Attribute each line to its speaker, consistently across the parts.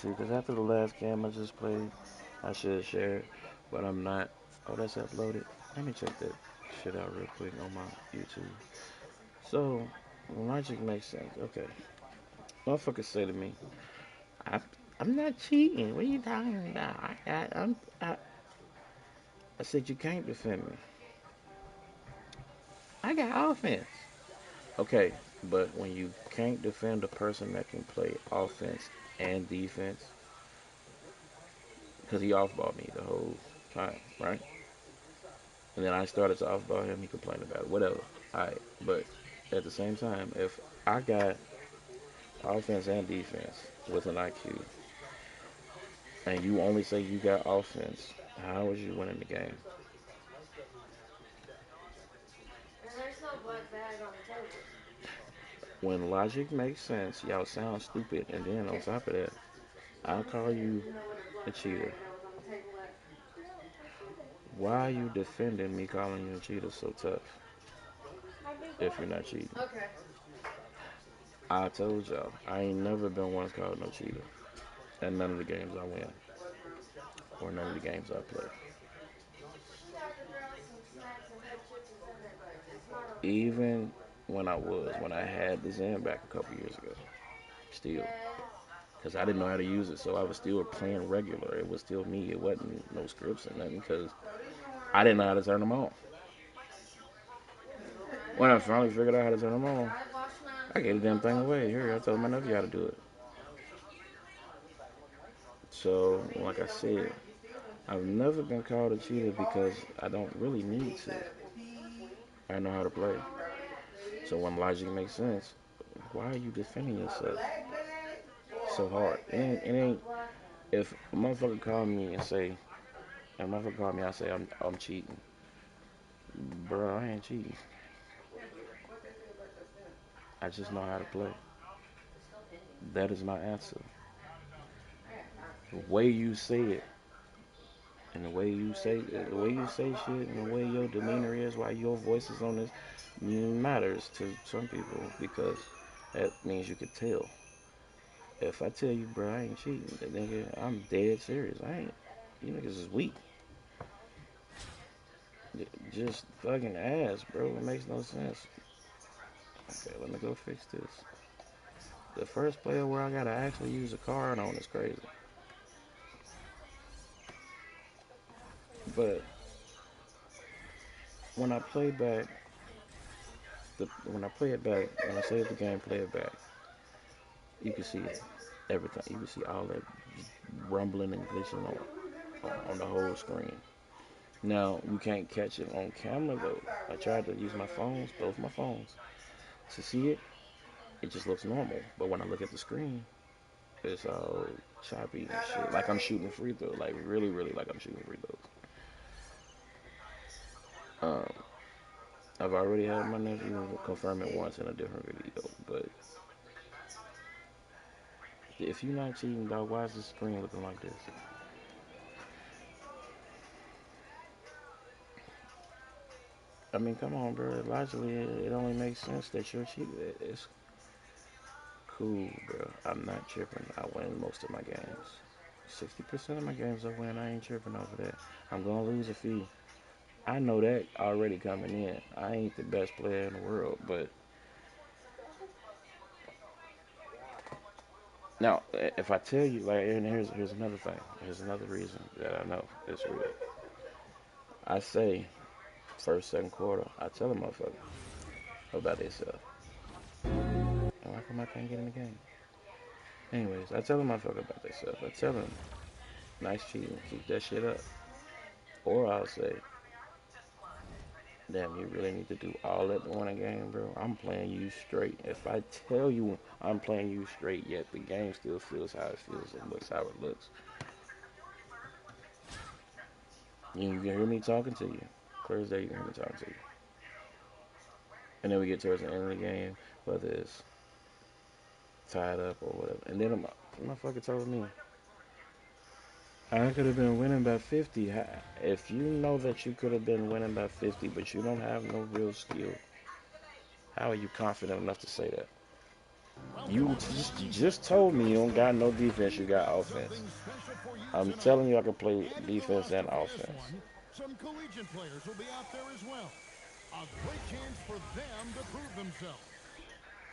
Speaker 1: See, because after the last game I just played, I should share it, but I'm not. Oh, that's uploaded. Let me check that shit out real quick on my YouTube. So, logic makes sense. Okay. Motherfuckers say to me, I, I'm not cheating. What are you talking about? I said, you can't defend me. I got offense. Okay, but when you can't defend a person that can play offense and defense, because he offballed me the whole time, right? And then I started to offball him, he complained about it, whatever. Alright, but at the same time, if I got offense and defense with an IQ, and you only say you got offense, how is you winning the game? When logic makes sense, y'all sound stupid, and then on top of that, I'll call you a cheater. Why are you defending me calling you a cheater so tough if you're not cheating? I told y'all, I ain't never been once called no cheater at none of the games I win or none of the games I play. Even when I had the Zen back a couple years ago, still, because I didn't know how to use it, so I was still playing regular. It was still me. It wasn't no scripts or nothing because I didn't know how to turn them on. When I finally figured out how to turn them on, I gave the damn thing away. Here, I told my nephew how to do it. So, like I said, I've never been called a cheater because I don't really need to. I know how to play. So when logic makes sense, why are you defending yourself so hard? It ain't if a motherfucker call me and say, a motherfucker call me, I say I'm cheating, bro. I ain't cheating. I just know how to play. That is my answer. The way you say it, and the way you say shit, and the way your demeanor is, why your voice is on this, matters to some people because that means you could tell. If I tell you, bro, I ain't cheating, then nigga, I'm dead serious. I ain't. You niggas is weak. Just fucking ass, bro. It makes no sense. Okay, let me go fix this. The first player where I gotta actually use a card on is crazy. But when I play back, when I play it back, when I save the game, play it back, you can see everything. You can see all that rumbling and glitching on the whole screen. Now you can't catch it on camera though. I tried to use my phones, both my phones, to see it. It just looks normal. But when I look at the screen, it's all choppy and shit. Like I'm shooting free throw. Like really, really like I'm shooting free throws. Um, I've already had my nephew confirm it once in a different video. But if you're not cheating, dog, why is the screen looking like this? I mean, come on, bro. Logically, it only makes sense that you're cheating. It's cool, bro. I'm not tripping. I win most of my games. 60% of my games I win, I ain't tripping over that. I'm gonna lose a few. I know that already coming in. I ain't the best player in the world, but now if I tell you, like, and here's another thing. Here's another reason that I know it's real. I say first, second quarter, I tell a motherfucker about themselves. And why come I can't get in the game? Anyways, I tell a motherfucker about themselves. I tell them, nice cheating, keep that shit up. Or I'll say, damn, you really need to do all that to win a game, bro. I'm playing you straight. If I tell you I'm playing you straight, yet the game still feels how it feels and looks how it looks, you can hear me talking to you. Clear as day, you can hear me talking to you. And then we get towards the end of the game, whether it's tied up or whatever. And then a motherfucker told me, I could have been winning by 50. If you know that you could have been winning by 50, but you don't have no real skill, how are you confident enough to say that? You just told me you don't got no defense, you got offense. I'm telling you I can play defense and offense.
Speaker 2: Some collegiate players will be out there as well. A great chance for them to prove themselves.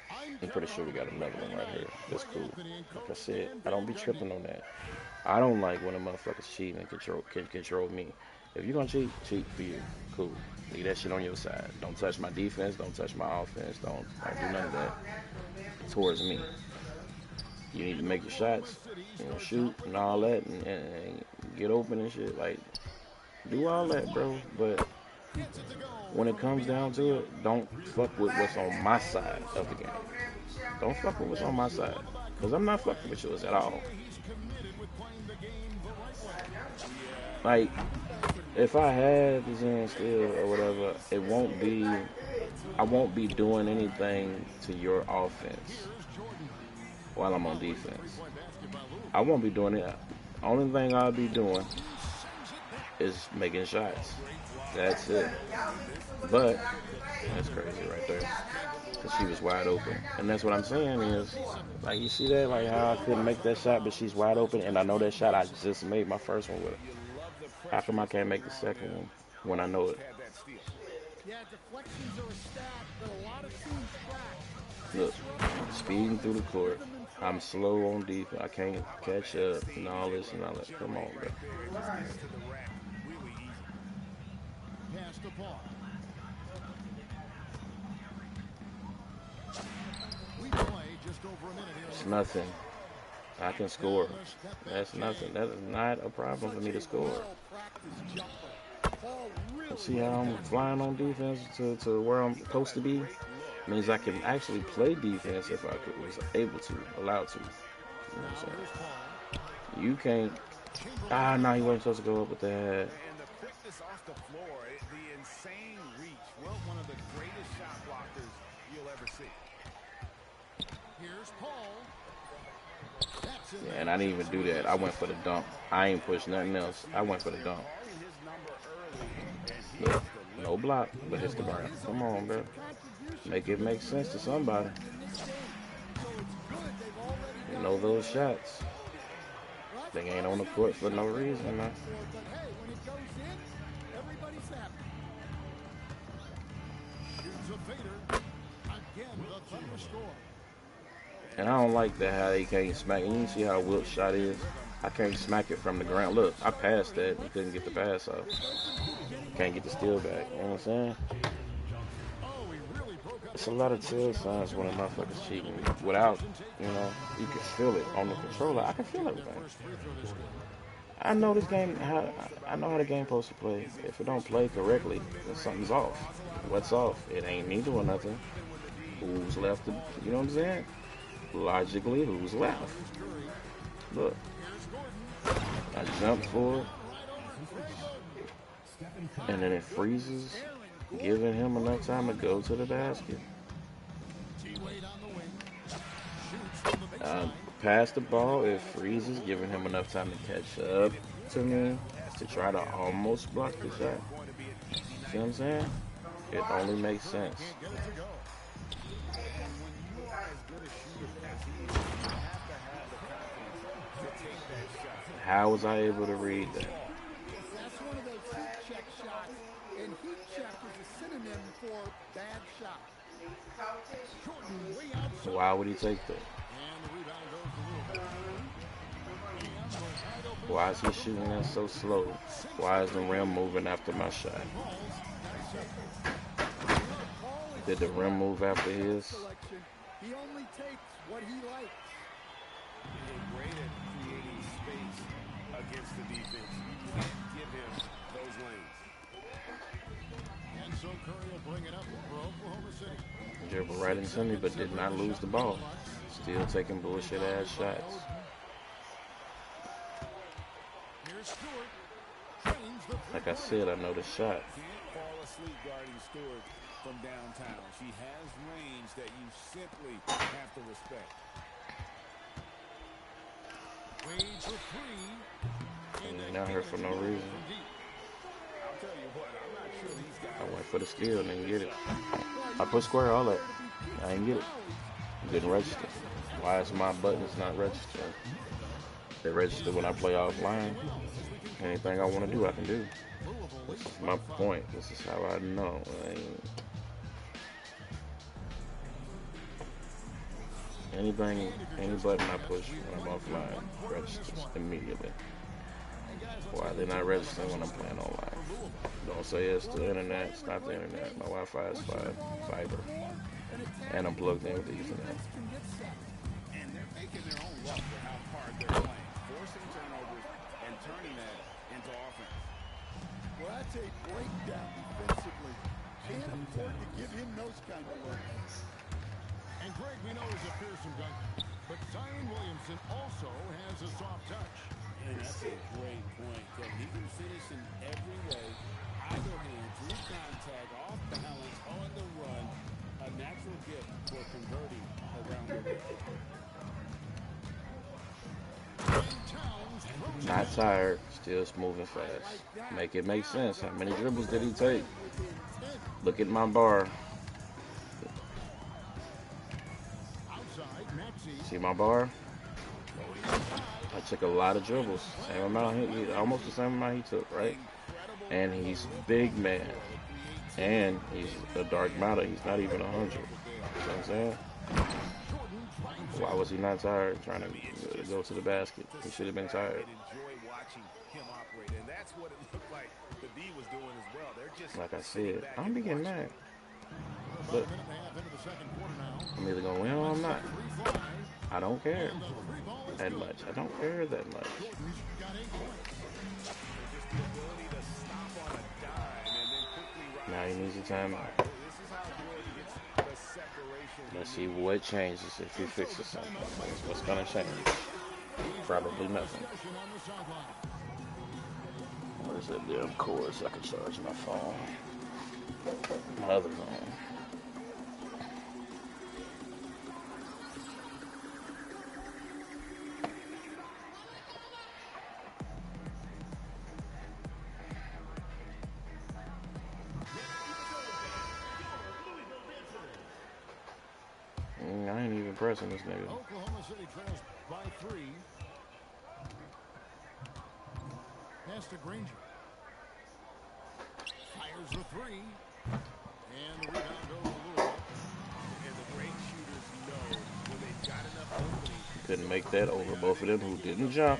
Speaker 2: I'm
Speaker 1: I'm pretty
Speaker 2: Kevin
Speaker 1: sure we got
Speaker 2: Harlan,
Speaker 1: another one
Speaker 2: and
Speaker 1: right
Speaker 2: tonight,
Speaker 1: here. That's
Speaker 2: Greg
Speaker 1: cool.
Speaker 2: Anthony and
Speaker 1: Like I
Speaker 2: Coach
Speaker 1: said,
Speaker 2: Dan
Speaker 1: I don't
Speaker 2: Van
Speaker 1: be
Speaker 2: Gundy.
Speaker 1: tripping on that. I don't like when the motherfuckers cheat and control me. If you're gonna cheat, cheat for you. Cool. Leave that shit on your side. Don't touch my defense. Don't touch my offense. Don't do none of that towards me. You need to
Speaker 2: And
Speaker 1: make your
Speaker 2: Oklahoma
Speaker 1: shots,
Speaker 2: City starts
Speaker 1: shoot
Speaker 2: out with
Speaker 1: and
Speaker 2: the
Speaker 1: all
Speaker 2: ball.
Speaker 1: that, and get open and shit. Like, do all
Speaker 2: Here's
Speaker 1: that, bro.
Speaker 2: Paul.
Speaker 1: But
Speaker 2: Gets it to go
Speaker 1: when it
Speaker 2: from
Speaker 1: comes down
Speaker 2: beyond the
Speaker 1: to
Speaker 2: arc.
Speaker 1: it, don't fuck with what's on my side of the game. Don't fuck with what's on my
Speaker 2: What you
Speaker 1: side.
Speaker 2: love about
Speaker 1: Because
Speaker 2: Coach
Speaker 1: I'm not fucking
Speaker 2: Greg
Speaker 1: with yours
Speaker 2: is
Speaker 1: at
Speaker 2: the
Speaker 1: all.
Speaker 2: way he's committed with playing the game the right way.
Speaker 1: Like, if I had the Zen still or whatever, I won't be doing anything to your offense
Speaker 2: Here's Jordan.
Speaker 1: while I'm on
Speaker 2: Oh, here's a
Speaker 1: defense.
Speaker 2: three-point basket by Lou.
Speaker 1: I won't be doing it. Only thing I'll be
Speaker 2: And
Speaker 1: doing
Speaker 2: he sends it back.
Speaker 1: is making shots. That's it. But that's crazy right there. Because she was wide open. And that's what I'm saying is, like, you see that? Like, how I couldn't make that shot, but she's wide open. And I know that shot I just made my first one with her. How come I can't make the second one when I know it?
Speaker 2: Yeah, deflections are a stat that a lot of teams track.
Speaker 1: Look,
Speaker 2: Disrupting
Speaker 1: speeding through the
Speaker 2: offensive
Speaker 1: court.
Speaker 2: rhythm and
Speaker 1: I'm
Speaker 2: flow.
Speaker 1: slow on defense. I can't catch up and all this and all that. Come on, bro.
Speaker 2: Pass to Paul. We play just over a minute here in
Speaker 1: It's
Speaker 2: the first.
Speaker 1: nothing. I can score.
Speaker 2: Down the step back
Speaker 1: That's nothing.
Speaker 2: Jay.
Speaker 1: That is not a problem for
Speaker 2: Such
Speaker 1: me to
Speaker 2: a
Speaker 1: score.
Speaker 2: well-practiced jumper. Paul really
Speaker 1: See how
Speaker 2: lays
Speaker 1: I'm
Speaker 2: down the
Speaker 1: flying on
Speaker 2: foundation.
Speaker 1: defense to where I'm supposed to be? Means I can actually play defense if was able to, allowed to. You know what I'm
Speaker 2: Now here's
Speaker 1: saying?
Speaker 2: Paul.
Speaker 1: You can't.
Speaker 2: Chamberlain
Speaker 1: Ah,
Speaker 2: with
Speaker 1: no,
Speaker 2: it.
Speaker 1: he wasn't supposed to go up with that.
Speaker 2: Here's Paul. That's in
Speaker 1: Yeah,
Speaker 2: there
Speaker 1: and I didn't even
Speaker 2: just
Speaker 1: do
Speaker 2: where
Speaker 1: that.
Speaker 2: he's
Speaker 1: I went
Speaker 2: supposed
Speaker 1: for
Speaker 2: to
Speaker 1: the
Speaker 2: be.
Speaker 1: dunk. I ain't pushed nothing else. I went for the dunk. Look, no block, but
Speaker 2: Yeah,
Speaker 1: hits the
Speaker 2: well,
Speaker 1: ground.
Speaker 2: his
Speaker 1: Come on, bro.
Speaker 2: offensive contributions
Speaker 1: Make
Speaker 2: have
Speaker 1: it
Speaker 2: been
Speaker 1: make sense to
Speaker 2: very
Speaker 1: somebody.
Speaker 2: important in this game. So it's good they've already
Speaker 1: You
Speaker 2: got
Speaker 1: know
Speaker 2: a
Speaker 1: those
Speaker 2: lead.
Speaker 1: shots.
Speaker 2: Well, that's
Speaker 1: They ain't on the
Speaker 2: obviously a
Speaker 1: court
Speaker 2: big
Speaker 1: for no
Speaker 2: shot they were
Speaker 1: reason, man.
Speaker 2: looking for, but hey, when it goes in, everybody's happy. Shoots a fader. Again, the Thunder score.
Speaker 1: And I don't like that how they can't smack. And you see how Wilt's shot is. I can't smack it from the ground. Look, I passed that and couldn't get the pass off.
Speaker 2: If they can keep getting
Speaker 1: Can't
Speaker 2: that
Speaker 1: get the steal
Speaker 2: offense
Speaker 1: back. You know what
Speaker 2: rolling.
Speaker 1: I'm saying?
Speaker 2: Oh, he really broke up
Speaker 1: It's a
Speaker 2: that
Speaker 1: lot of
Speaker 2: transition
Speaker 1: tell signs when a
Speaker 2: opportunity.
Speaker 1: motherfucker's
Speaker 2: So it'll
Speaker 1: cheating.
Speaker 2: be a
Speaker 1: Without,
Speaker 2: transition take.
Speaker 1: you can feel it on the
Speaker 2: Oklahoma
Speaker 1: controller.
Speaker 2: City
Speaker 1: I can feel
Speaker 2: shooting their
Speaker 1: everything.
Speaker 2: first free throw this game.
Speaker 1: I know this game. I know how the game supposed to play. If it don't play correctly, then something's off. What's off? It ain't me doing nothing. Who's left? You know what I'm saying? Logically, who's left?
Speaker 2: Here's Curry.
Speaker 1: Look,
Speaker 2: Here's Gordon.
Speaker 1: I jumped for it,
Speaker 2: Down right on it. Greg Oden.
Speaker 1: and then
Speaker 2: My
Speaker 1: it
Speaker 2: goodness,
Speaker 1: freezes,
Speaker 2: Aaron
Speaker 1: giving
Speaker 2: Gordon
Speaker 1: him enough
Speaker 2: putting
Speaker 1: time to
Speaker 2: one
Speaker 1: go
Speaker 2: on
Speaker 1: to
Speaker 2: the
Speaker 1: the basket.
Speaker 2: basket. T-Wade on the wing. Shoots from the
Speaker 1: Uh,
Speaker 2: baseline.
Speaker 1: Pass the ball, it
Speaker 2: And it's good.
Speaker 1: freezes, giving him enough time to catch up to me to try to almost block the shot. See what I'm saying? It only makes sense.
Speaker 2: Can't get it to go.
Speaker 1: How was I able to read that?
Speaker 2: That's one of those heat check shots, and heat check is a synonym for bad shot. Jordan way
Speaker 1: Why
Speaker 2: outside.
Speaker 1: would he take that?
Speaker 2: And the rebound goes to Lou. And the wide open
Speaker 1: Why is he
Speaker 2: shot from
Speaker 1: shooting that
Speaker 2: Paul.
Speaker 1: so slow?
Speaker 2: Sinks
Speaker 1: Why
Speaker 2: the
Speaker 1: is the
Speaker 2: three.
Speaker 1: rim moving after my shot?
Speaker 2: Paul's got 7. You know, Paul is
Speaker 1: Did the rim
Speaker 2: smart
Speaker 1: move
Speaker 2: with his
Speaker 1: after
Speaker 2: shot
Speaker 1: his?
Speaker 2: selection. He only takes what he likes. And so Curry will bring it up for Oklahoma City.
Speaker 1: Dribbled right
Speaker 2: 6
Speaker 1: into me,
Speaker 2: seconds
Speaker 1: but did not
Speaker 2: separating
Speaker 1: lose
Speaker 2: shot
Speaker 1: the
Speaker 2: clock
Speaker 1: ball.
Speaker 2: clock.
Speaker 1: Still taking bullshit ass
Speaker 2: Rebounded by
Speaker 1: shots.
Speaker 2: Oden. Here's Stewart. Drains the
Speaker 1: Like I
Speaker 2: three-pointer.
Speaker 1: said, I know the shot.
Speaker 2: Wade for three. And
Speaker 1: And not her
Speaker 2: again,
Speaker 1: for
Speaker 2: it's
Speaker 1: no
Speaker 2: good
Speaker 1: reason.
Speaker 2: from deep.
Speaker 1: I went for the steal and didn't get it.
Speaker 2: Well,
Speaker 1: I
Speaker 2: you
Speaker 1: put
Speaker 2: just saw
Speaker 1: square all
Speaker 2: him
Speaker 1: that.
Speaker 2: there to be
Speaker 1: I
Speaker 2: peaks
Speaker 1: didn't
Speaker 2: and
Speaker 1: get it.
Speaker 2: valleys.
Speaker 1: Didn't register. Why is my buttons not registering? They register when I play offline. Anything I want to do, I can do. This is my point. This is how I know. Anything, any button I push when I'm offline registers immediately. Why they're not registering when I'm playing online? Don't say it's the internet. It's not the internet. My Wi-Fi is fiber, and I'm plugged in with the Ethernet.
Speaker 2: And they're making their own luck with how hard they're playing, forcing turnovers and turning that into offense. Well, that's a breakdown defensively. Can't afford to give him those kind of looks. And Greg, we know he's a fearsome dunker, but Zion Williamson also has a soft touch. And that's a great point, Kevin. He can finish in every way, either hand, through contact, off balance, on the run. A natural gift for converting around the rim.
Speaker 1: Not tired, still moving fast. Make it make sense. How many dribbles did he take? Look at my bar. See my bar? I took a lot of dribbles. Same amount, almost the same amount he took, right? And he's big man. And he's a dark matter. He's not even 100. You know what I'm saying? Why was he not tired trying to go to the basket? He should have been tired. Like I said, I'm getting mad. But I'm either going to win or I'm not. I don't care that much. I don't care that much. Now he needs a timeout. Let's see what changes if he fixes something. What's going to change? Probably nothing. Where's that damn cord so I can charge my phone? My other phone. I ain't even pressing this nigga.
Speaker 2: Oklahoma City trails by 3. Pass to Granger. Fires the 3. And the rebound goes to Louisville. And the great shooters know when they've got enough opening.
Speaker 1: Couldn't make that over both of them who didn't jump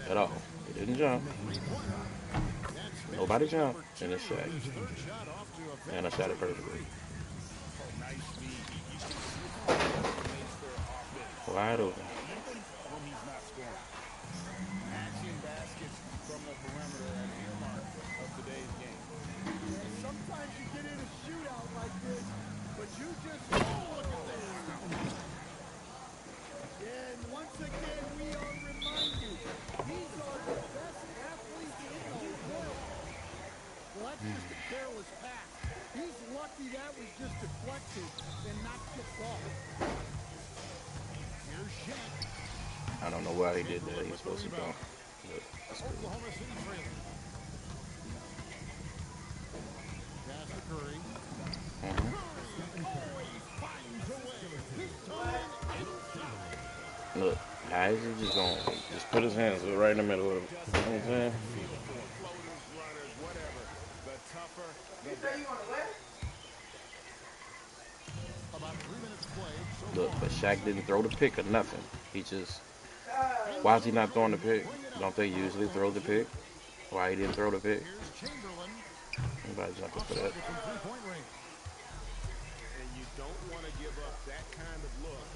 Speaker 1: at all. They didn't jump. Nobody jumped in this shot. And I shot it perfectly. Wide open.
Speaker 2: Matching baskets from the perimeter an earmark of today's game. Sometimes you get in a shootout like this, but you just look at this. And once again, we are reminded these are the best athletes in the world. Well, that's just a careless pass. He's lucky that was just deflected and not tipped off.
Speaker 1: I don't know why he did that. He was supposed to dunk.
Speaker 2: Oklahoma City trailing. Pass to Curry.
Speaker 1: Look, how is he just going to just put his hands right in the middle of it? You know what I'm saying? Look, but Shaq didn't throw the pick or nothing. He just, why is he not throwing the pick? Don't they usually throw the pick? Why he didn't throw the pick? Anybody jumping for that?
Speaker 2: And you don't want to give up that kind of look.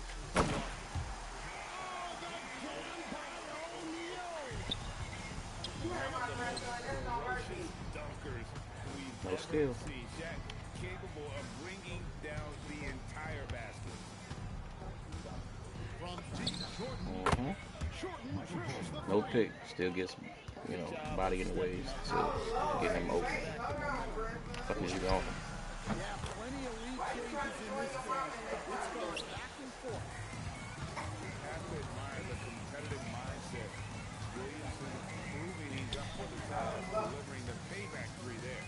Speaker 1: No skill.
Speaker 2: Capable of bringing down the entire basket.
Speaker 1: No pick. Still gets, body in the ways to get him open. Fuck is you going?
Speaker 2: Yeah, plenty of lead changes in this game. It's gone back and forth. You have to admire the competitive mindset. Williamson proving he's up for the task, delivering the payback three there.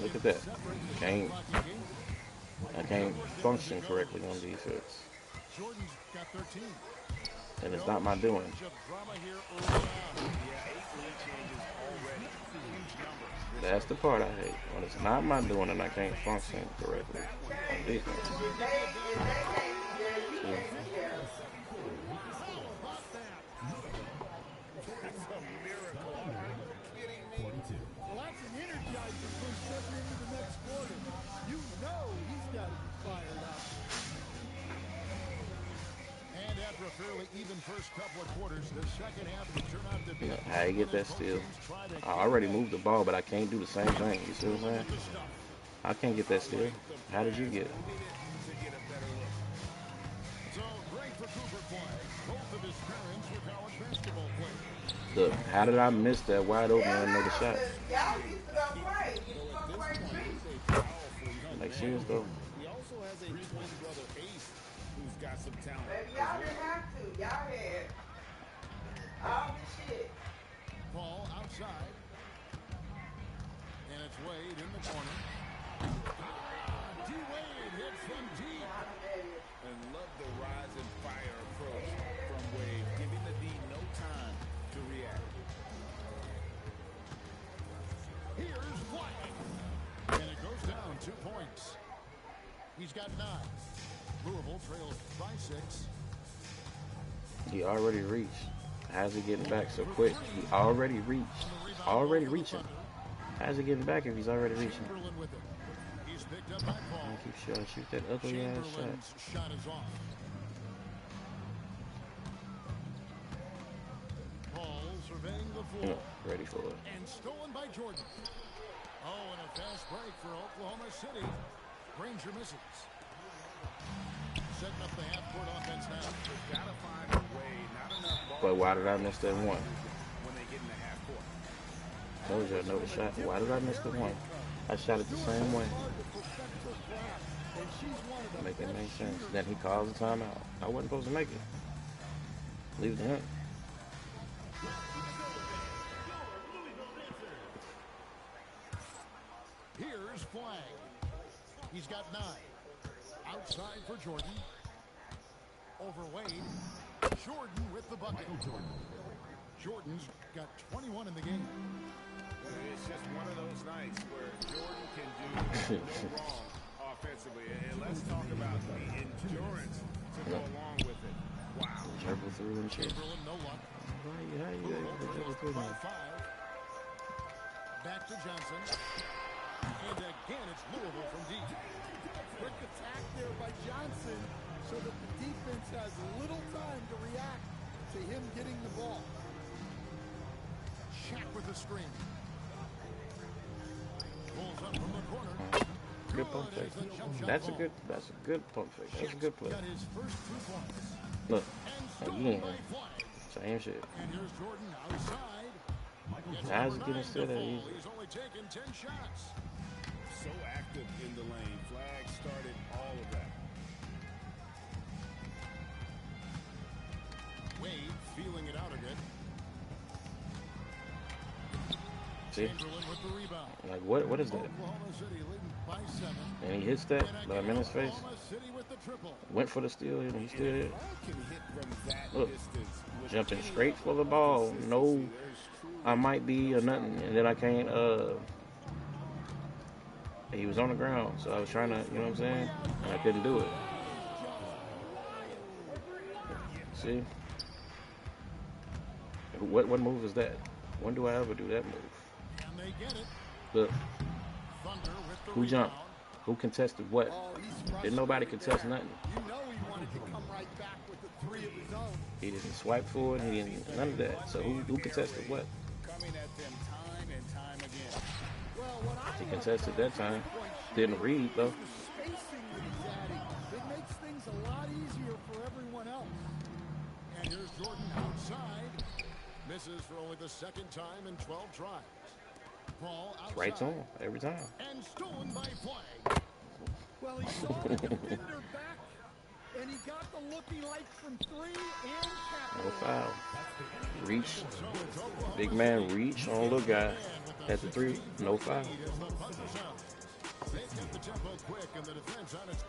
Speaker 1: Look at that. I can't function correctly on defense.
Speaker 2: Jordan's got 13.
Speaker 1: And it's
Speaker 2: No
Speaker 1: not my doing.
Speaker 2: shortage of drama here early on. Yeah, 8 lead changes already. It's a huge number this
Speaker 1: That's the
Speaker 2: early.
Speaker 1: part I hate. When it's not my doing and I can't function correctly on defense. See?
Speaker 2: How about that? That's a miracle. Are you kidding me?
Speaker 3: Well, that's an energizer for stepping into the next quarter. You know he's got to be fired up.
Speaker 2: And after a fairly even first couple of quarters, the second half will turn out to be a
Speaker 1: How you get that steal? I already moved the ball, but I can't do the same thing. You see what I'm saying? I can't get that steal. How did you get it?
Speaker 2: So great for Cooper play. Both of his parents were college basketball players.
Speaker 1: Look, how did I miss that wide open and another shot? Like, serious though.
Speaker 2: He also has a twin brother, Ace, who's got some talent.
Speaker 4: Baby, y'all didn't have to. Y'all had all this shit.
Speaker 2: Paul outside. And it's Wade in the corner. D-Wade hits from deep. And love the rise and fire approach from Wade, giving the D no time to react. Here's Flag. And it goes down 2 points. He's got 9. Louisville trails by 6.
Speaker 1: He already reached. How's he getting back so quick? He already reached. Already reaching. How's he getting back if he's already reaching?
Speaker 2: Chamberlain with it. He's picked up by Paul.
Speaker 1: I keep shooting, shoot that ugly ass shot.
Speaker 2: Chamberlain's shot is off. Paul surveying the floor.
Speaker 1: Ready for it.
Speaker 2: And stolen by Jordan. Oh, and a fast break for Oklahoma City. Granger misses. Setting up the half-court offense now. They've got to find a way. Not enough ball.
Speaker 1: But why did I miss that one?
Speaker 2: When they get in the half-court.
Speaker 1: Told you I know the shot. Why did I miss the one? I shot it the same way. Make it make sense. Then he calls the timeout. I wasn't supposed to make it. Leave it to him.
Speaker 2: Here's Flag. He's got 9. Outside for Jordan. Over Wade. Jordan with the bucket. Jordan's got 21 in the game. It's just one of those nights where Jordan can do no wrong offensively. And let's talk about the endurance to go along with it. Wow.
Speaker 1: Dribble through and shit.
Speaker 2: Chamberlain, no luck.
Speaker 1: How you able to dribble through
Speaker 2: By
Speaker 1: that?
Speaker 2: 5. Back to Johnson. And again, it's Louisville from deep.
Speaker 3: Quick attack there by Johnson so that the defense has little time to react to him getting the ball.
Speaker 2: Shaq with the screen. Pulls up from the corner.
Speaker 1: Good pump fake. That's a good pump fake. That's a good play.
Speaker 2: Got his first 2 points.
Speaker 1: Look,
Speaker 2: And stolen
Speaker 1: again,
Speaker 2: by Flag.
Speaker 1: same shit.
Speaker 2: And here's Jordan outside.
Speaker 1: How's he getting still that easy?
Speaker 2: He's only taken 10 shots. So active in the lane. Flag started all of that. Wade feeling it out a bit.
Speaker 1: See?
Speaker 2: Chamberlain with the rebound.
Speaker 1: Like, what is that?
Speaker 2: Oklahoma City leading by 7.
Speaker 1: And he hits that, but I'm in his face.
Speaker 2: Oklahoma City with the triple.
Speaker 1: Went for the steal, and he still hit.
Speaker 2: Can hit from that
Speaker 1: Look,
Speaker 2: distance with
Speaker 1: jumping
Speaker 2: any
Speaker 1: straight for the
Speaker 2: level of
Speaker 1: ball.
Speaker 2: consistency.
Speaker 1: No,
Speaker 2: There's truly
Speaker 1: I might be or nothing, and then I can't. He was on the ground, so I was trying to, you know what I'm saying? And I couldn't do it. See? What move is that? When do I ever do that move?
Speaker 2: And they get it.
Speaker 1: Look,
Speaker 2: Thunder with the
Speaker 1: who jumped?
Speaker 2: rebound.
Speaker 1: Who contested what?
Speaker 3: Oh, he's
Speaker 1: Didn't nobody
Speaker 3: frustrated
Speaker 1: contest
Speaker 3: there.
Speaker 1: nothing.
Speaker 3: You know he wanted to come right back with the 3 of his own.
Speaker 1: He didn't swipe for it. He didn't none of that. So who contested what?
Speaker 2: Coming at them time and time again.
Speaker 3: Well, what I
Speaker 1: He
Speaker 3: love
Speaker 1: contested that
Speaker 3: about
Speaker 1: time.
Speaker 3: three-point
Speaker 1: Didn't read though.
Speaker 3: shooting is the spacing that he's adding. It makes things a lot easier for everyone else.
Speaker 2: And here's Jordan outside. Misses for only the second time in 12 tries. Paul outside.
Speaker 1: Right to him every time.
Speaker 2: And stolen by Flag.
Speaker 3: Well, he saw the defender back, and he got the look he liked from 3 and
Speaker 1: No
Speaker 3: capitalized.
Speaker 1: foul. Reach.
Speaker 2: So it's Oklahoma
Speaker 1: Big man reach on little guy. At the 3, no foul.
Speaker 2: City as the buzzer sounds. They've got the tempo quick and the defense on its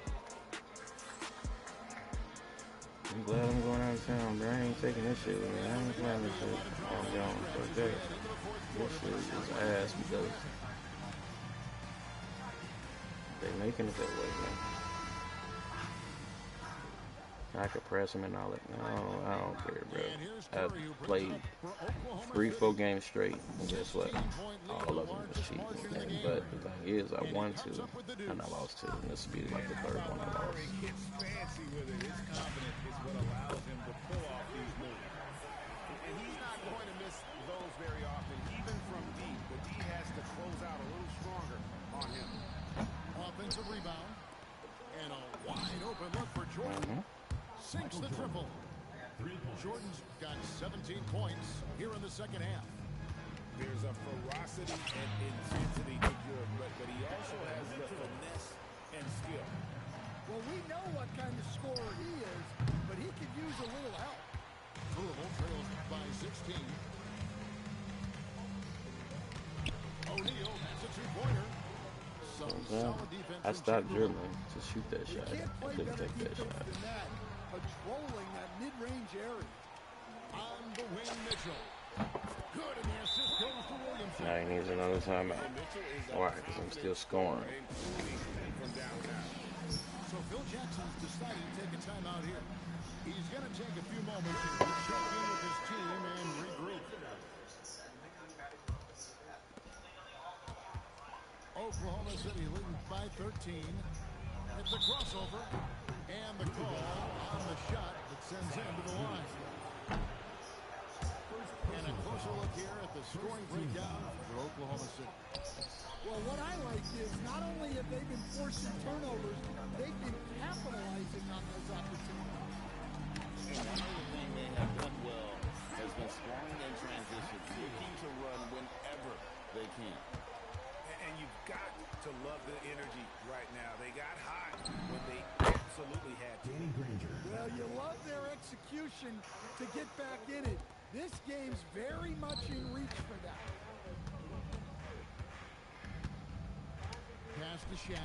Speaker 1: I'm glad I'm going out of town, bro. I ain't taking this shit with me. I ain't playing this shit. I'm going. Fuck that. This shit is ass because they making it that way, man. I could press him and all that. No, I don't care, bro. I played 3-4 games straight, and guess what? All of them was cheap. But the thing is, I won 2, and I lost 2, and this will be like the third one I lost.
Speaker 2: He gets fancy with it. His confidence is what allows him to pull off these moves. And he's not going to miss those very often, even from deep. The D has to close out a little stronger on him.
Speaker 3: Offensive rebound. And a wide open look for Jordan. Sinks the triple. Jordan's got 17 points here in the second half.
Speaker 2: There's a ferocity and intensity to Jordan, but he also has the finesse and skill.
Speaker 3: Well, we know what kind of scorer he is, but he could use a little help. Louisville trails by 16. O'Neal, that's a two-pointer.
Speaker 1: I stopped dribbling to shoot that shot. I couldn't take that shot.
Speaker 3: Patrolling that mid-range area. On the wing, Mitchell. Good, and the assist goes to Williamson.
Speaker 1: Now he needs another timeout. Why? Because I'm still scoring.
Speaker 3: So Phil Jackson's decided to take a timeout here. He's going to take a few moments to check in with his team and regroup. Oklahoma City leading by 13. It's a crossover. And the call on the shot that sends him to the line. And a closer look here at the scoring breakdown for Oklahoma City. Well, what I like is not only have they been forcing turnovers, they've been capitalizing on those opportunities.
Speaker 2: And one other thing they have done well has been scoring in transition, looking to run whenever they can. And you've got to love the energy right now. They got hot when they absolutely had to.
Speaker 3: Well, you love their execution to get back in it. This game's very much in reach for that. Pass to Shaq.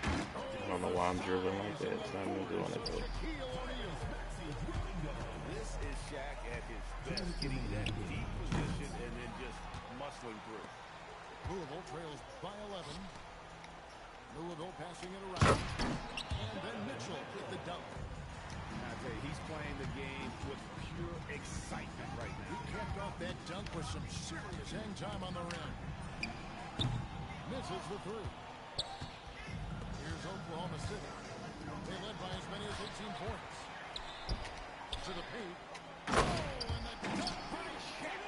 Speaker 1: I don't know why I'm dribbling like that. It's not me doing it, though.
Speaker 2: This is Shaq at his best, getting that deep position and then just muscling through.
Speaker 3: Louisville trails by 11. Louisville passing it around. And then Mitchell with the dunk.
Speaker 2: I tell you, he's playing the game with pure excitement right now.
Speaker 3: He kept off that dunk with some serious hang time on the rim. Misses the three. Here's Oklahoma City. They led by as many as 18 points. To the paint. Oh, and the dunk by Shaq.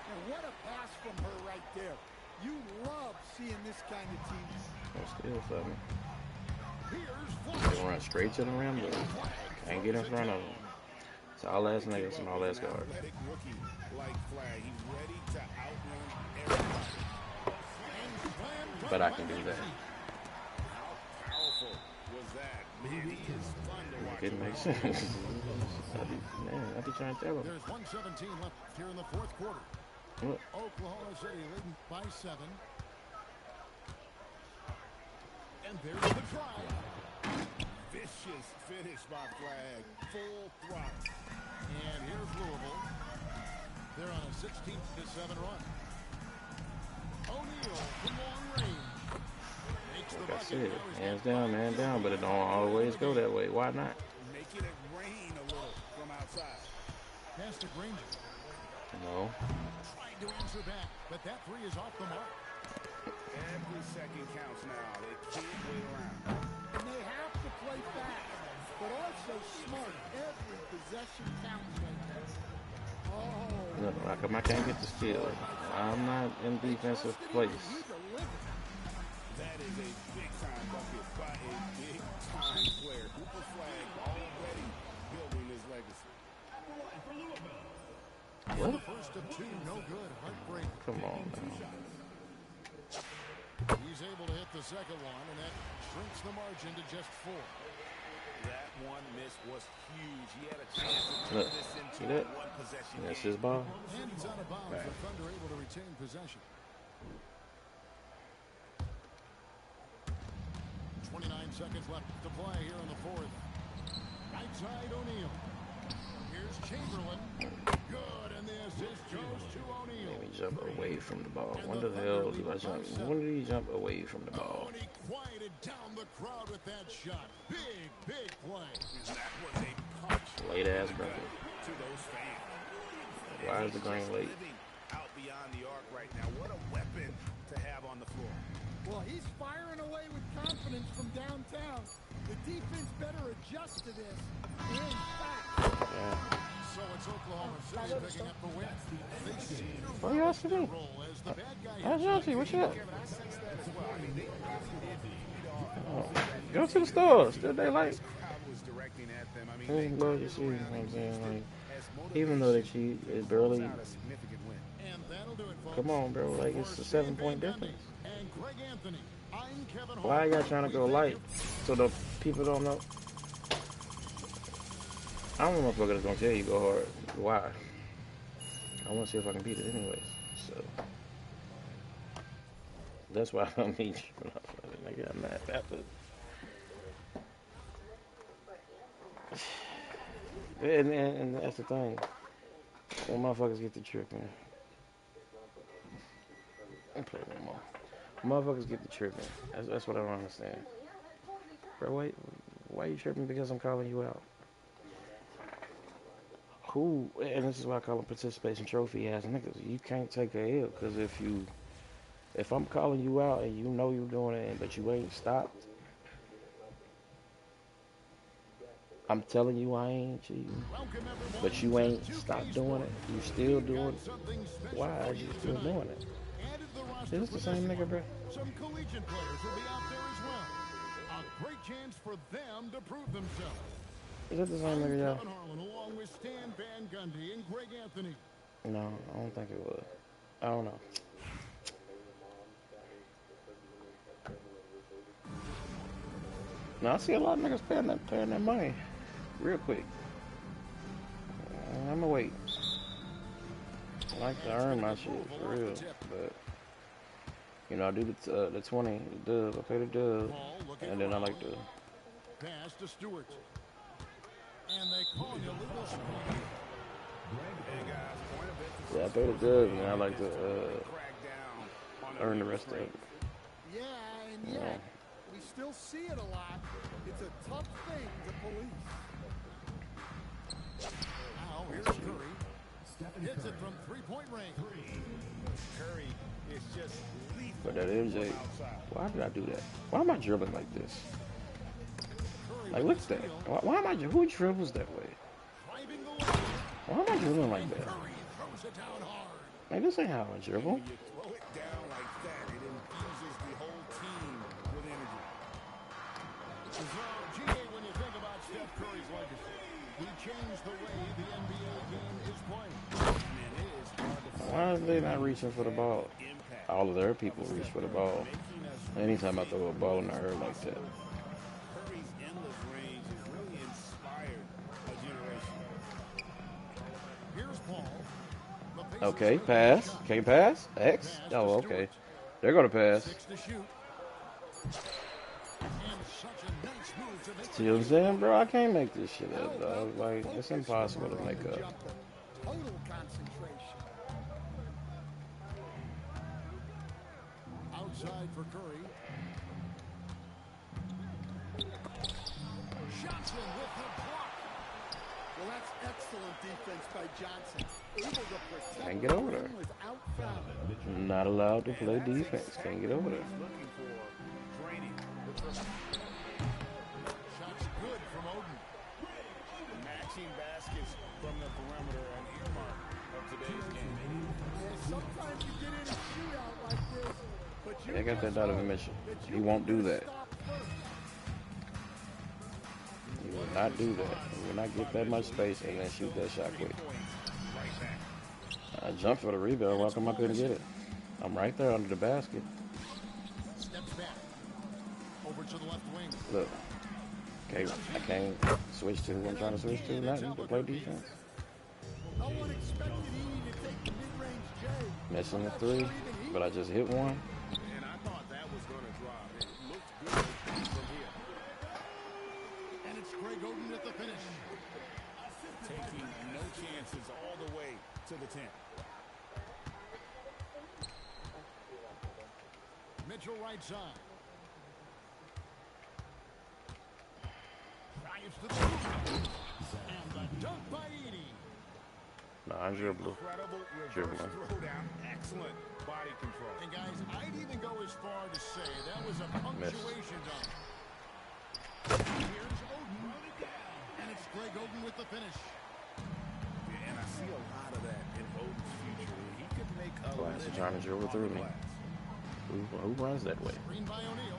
Speaker 3: And what a pass from her right there. You love seeing this kind of team.
Speaker 1: No steal for me.
Speaker 3: Here's
Speaker 1: They run straight to the rim, but can't get in front of them. It's all ass niggas and all ass guard.
Speaker 2: Rookie like Flag. He's ready to outrun everybody.
Speaker 1: But I can do that.
Speaker 2: How powerful was that? Man, he is fun to watch.
Speaker 1: It makes sense. I be trying to tell them.
Speaker 3: There's 1:17 left here in the fourth quarter.
Speaker 1: What?
Speaker 3: Oklahoma City leading by 7. And there's the try.
Speaker 2: Vicious finish by Flag. Full thrust.
Speaker 3: And here's Louisville. They're on a 16-7 run. O'Neal from long range. Makes the
Speaker 1: Like I
Speaker 3: bucket.
Speaker 1: said, hands down, man down, but it don't always go that way. Why not?
Speaker 2: Making it rain a little from outside.
Speaker 3: Pass to Granger.
Speaker 1: No.
Speaker 3: Trying to answer back, but that three is off the mark.
Speaker 2: Every second counts now. They can't wait around.
Speaker 3: And they have to play fast, but also smart. Every possession counts right there. Oh.
Speaker 1: Look, how come I can't get the steal? I'm not in defensive place.
Speaker 2: That is a big-time bucket by a big-time player. Cooper Flag already building his legacy.
Speaker 1: What?
Speaker 3: First of two, no good. Heartbreak.
Speaker 1: Come on now.
Speaker 3: He's able to hit the second one, and that shrinks the margin to just 4.
Speaker 2: That one miss was huge. He had a chance to turn
Speaker 1: Look,
Speaker 2: this
Speaker 1: see
Speaker 2: into
Speaker 1: that?
Speaker 2: a one-possession
Speaker 1: That's
Speaker 2: game.
Speaker 1: his ball.
Speaker 3: And it's out of bounds.
Speaker 1: Right.
Speaker 3: The Thunder able to retain possession. 29 seconds left to play here in the fourth. Right side, O'Neal. Here's Chamberlain. Good, and the assist goes to O'Neal.
Speaker 1: Maybe jump away from the ball.
Speaker 3: And
Speaker 1: When
Speaker 3: the
Speaker 1: the
Speaker 3: Thunder
Speaker 1: hell
Speaker 3: lead
Speaker 1: do I
Speaker 3: by
Speaker 1: jump?
Speaker 3: 7.
Speaker 1: When do you jump away from the ball?
Speaker 3: Oh, and he quieted down the crowd with that shot. Big, big play.
Speaker 2: And that was a punch
Speaker 1: Late ass brother.
Speaker 2: to those fans.
Speaker 1: Why
Speaker 2: And
Speaker 1: is the
Speaker 2: he's
Speaker 1: green
Speaker 2: just
Speaker 1: late?
Speaker 2: living out beyond the arc right now. What a weapon to have on the floor.
Speaker 5: Well, he's firing away with confidence from downtown. The defense better adjust to this. In fact,
Speaker 1: Yeah.
Speaker 3: So it's Oklahoma City picking up the win. They seem to
Speaker 1: What y'all see?
Speaker 3: their role as the bad guy.
Speaker 1: How's y'all see? What you got?
Speaker 2: Kevin, I sense that as well. I mean, they really did feed off
Speaker 1: Oh. Go to the store. Still daylight.
Speaker 2: crowd was directing at them. I mean,
Speaker 1: Hey,
Speaker 2: they
Speaker 1: bro,
Speaker 2: turned
Speaker 1: you
Speaker 2: it
Speaker 1: see, you know
Speaker 2: around
Speaker 1: what I'm
Speaker 2: and
Speaker 1: saying?
Speaker 2: used it
Speaker 1: Like,
Speaker 2: as
Speaker 1: even though they
Speaker 2: motivation
Speaker 1: cheat, it
Speaker 2: to
Speaker 1: barely.
Speaker 2: close out a significant win.
Speaker 3: And that'll do it, folks.
Speaker 1: Come on, bro. Like, it's
Speaker 3: For
Speaker 1: a
Speaker 3: Steve
Speaker 1: 7-point
Speaker 3: Van Gundy
Speaker 1: difference.
Speaker 3: and Greg Anthony, I'm Kevin
Speaker 1: Why are
Speaker 3: Hart.
Speaker 1: y'all trying to go
Speaker 3: We
Speaker 1: light
Speaker 3: thank
Speaker 1: so the people don't know? I don't know if I'm gonna tell you go hard. Why? I want to see if I can beat it anyways. So that's why I don't need you. Nigga, I'm not that, but and that's the thing. When motherfuckers get to tripping, I'm playing no more. Motherfuckers get to tripping. That's what I don't understand. Bro, why you tripping because I'm calling you out? Who, and this is why I call them participation trophy ass niggas. You can't take a L, because if I'm calling you out and you know you're doing it, but you ain't stopped, I'm telling you I ain't cheating,
Speaker 3: Welcome, everyone,
Speaker 1: but you
Speaker 3: to
Speaker 1: ain't
Speaker 3: 2K
Speaker 1: stopped doing it. You
Speaker 3: Sports.
Speaker 1: still
Speaker 3: We've
Speaker 1: doing
Speaker 3: got
Speaker 1: it.
Speaker 3: something special
Speaker 1: Why
Speaker 3: for
Speaker 1: are you
Speaker 3: you
Speaker 1: still
Speaker 3: tonight.
Speaker 1: doing it?
Speaker 3: Added to the roster
Speaker 1: Is this
Speaker 3: for
Speaker 1: the same
Speaker 3: this
Speaker 1: nigga, bro?
Speaker 3: one. Some collegiate players will be out there as well. A great chance for them to prove themselves.
Speaker 1: Is that the same
Speaker 3: I'm
Speaker 1: nigga, y'all?
Speaker 3: Kevin Harlan, along with Stan Van Gundy and Greg Anthony.
Speaker 1: No, I don't think it was. I don't know. Now I see a lot of niggas paying that money real quick. I'ma wait. I like to earn my shit for real, but you know I do the 20, the dub. I pay the dub,
Speaker 3: Ball looking
Speaker 1: and then I
Speaker 3: around.
Speaker 1: like to.
Speaker 3: Pass to Stewart. And they call an illegal screen.
Speaker 1: Yeah, I pay the dub, and I like to earn the rest of it.
Speaker 5: yeah, and
Speaker 1: Yeah.
Speaker 5: yet, we still see it a lot. It's a tough thing to police.
Speaker 3: Now here's Curry. Hits it from three-point range.
Speaker 2: Curry is just lethal.
Speaker 1: But that MJ, why did I do that? Why am I dribbling like this?
Speaker 3: Curry
Speaker 1: Like,
Speaker 3: with
Speaker 1: look at
Speaker 3: the
Speaker 1: that.
Speaker 3: steal.
Speaker 1: Why am I? Who dribbles that way?
Speaker 3: Driving the lane.
Speaker 1: Why am I dribbling like that?
Speaker 3: Curry throws it down hard.
Speaker 1: Like, this ain't how I dribble.
Speaker 2: When you throw it down like that, it infuses the whole team with energy.
Speaker 3: So, GA, when you think about Steph Curry's legacy, he changed the way the NBA game is played.
Speaker 2: Man, it is hard to
Speaker 1: Why are they not reaching for the ball?
Speaker 2: impact.
Speaker 1: All of their people reach for the ball.
Speaker 2: Making us
Speaker 1: Anytime I throw a ball in the air like that.
Speaker 2: Curry's endless range has really inspired a generation.
Speaker 3: Here's Paul. The Pacers
Speaker 1: Okay,
Speaker 3: with the
Speaker 1: pass.
Speaker 3: shot.
Speaker 1: Can't pass? X?
Speaker 3: Pass to
Speaker 1: Oh,
Speaker 3: Stewart.
Speaker 1: okay. They're going to pass.
Speaker 3: 6 to shoot. And such a nice move to make
Speaker 1: See what I'm saying, bro? I can't make this shit up, dog. Like, it's impossible to make up.
Speaker 5: Total concentration.
Speaker 3: outside for Curry. Johnson with the block.
Speaker 5: Well, that's excellent defense by Johnson. Able to protect
Speaker 1: Can't get over there.
Speaker 5: without foul.
Speaker 1: Not allowed to play defense. Can't get over there.
Speaker 2: Looking for draining.
Speaker 3: Shots good from Oden.
Speaker 2: Matching baskets from the perimeter, an earmark of today's game.
Speaker 5: And sometimes you get in a shootout like this, but you
Speaker 1: They got that
Speaker 5: just
Speaker 1: Donovan
Speaker 5: know
Speaker 1: Mitchell.
Speaker 5: that
Speaker 1: He
Speaker 5: you
Speaker 1: won't
Speaker 5: can
Speaker 1: do that.
Speaker 5: stop first.
Speaker 1: He will not do that. He will not get that much space and then shoot that shot quick. I jumped for the rebound. Why come I couldn't get it? I'm right there under the basket.
Speaker 3: Steps back. Over to the left wing.
Speaker 1: Look. Okay, I can't switch to who I'm trying to switch to. Nothing to play defense.
Speaker 5: No one expected Edie to take the mid-range J.
Speaker 1: Missing the three, but I just hit one.
Speaker 2: And I thought that was going to drop. It looked good from here.
Speaker 3: And it's Greg Oden at the finish. Mitchell right side. Drives to the hoop. And the dunk by Edey.
Speaker 1: Nah, I'm dribbling.
Speaker 2: Incredible reverse
Speaker 1: Dribbling.
Speaker 2: throwdown. Excellent body control.
Speaker 3: And guys, I'd even go as far to say that was a punctuation dunk. Here's Oden. And it's Greg Oden with the finish.
Speaker 2: Yeah, and I see a lot of that in Oden's future. He could make a
Speaker 1: Glass is
Speaker 2: living
Speaker 1: trying to dribble
Speaker 2: on
Speaker 1: through
Speaker 2: the
Speaker 1: me.
Speaker 2: glass.
Speaker 1: Who runs that way?
Speaker 3: Screen by O'Neal.